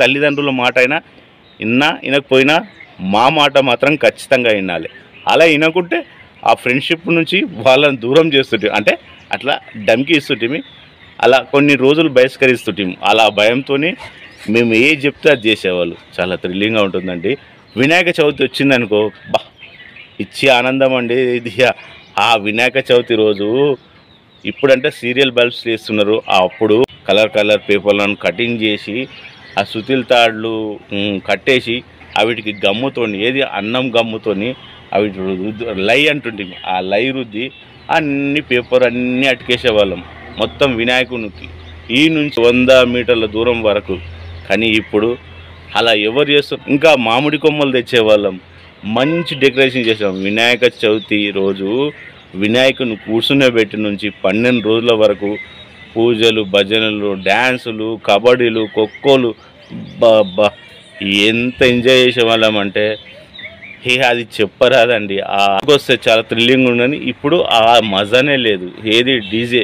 తల్లిదండ్రుల మాట అయినా వినకపోయినా మా మాట మాత్రం ఖచ్చితంగా వినాలి. అలా వినకుంటే ఆ ఫ్రెండ్షిప్ నుంచి వాళ్ళని దూరం చేస్తుంటే, అంటే అట్లా డమ్కి ఇస్తుంటే అలా కొన్ని రోజులు బహిష్కరిస్తుంటాం. అలా భయంతో మేము ఏ చెప్తే అది చేసేవాళ్ళు. చాలా థ్రిల్లింగ్గా ఉంటుందండి. వినాయక చవితి వచ్చిందనుకో, బా ఇచ్చే ఆనందం అండి ఇది. ఆ వినాయక చవితి రోజు ఇప్పుడంటే సీరియల్ బల్బ్స్ చేస్తున్నారు, అప్పుడు కలర్ పేపర్లను కటింగ్ చేసి ఆ సుతిల్ తాళ్ళు కట్టేసి అవిటికి గమ్ముతోని, ఏది అన్నం గమ్ముతోని అవి లై అంటుంటుంది, ఆ లై రుద్ది అన్ని పేపర్ అన్నీ అతికేసేవాళ్ళం మొత్తం వినాయకునికి ఈ నుంచి 100 మీటర్ల దూరం వరకు. కానీ ఇప్పుడు అలా ఎవరు చేస్తారు? ఇంకా మామిడి కొమ్మలు తెచ్చేవాళ్ళం, మంచి డెకరేషన్ చేసాం. వినాయక చవితి రోజు వినాయకుని కూర్చునేబెట్టి నుంచి 12 రోజుల వరకు పూజలు, భజనలు, డ్యాన్సులు, కబడ్డీలు, ఖోఖోలు, బాబా ఎంత ఎంజాయ్ చేసేవాళ్ళం అంటే అది చెప్పరాదండి. వస్తే చాలా థ్రిల్లింగ్ ఉండని. ఇప్పుడు ఆ మజానే లేదు. ఏది డీజే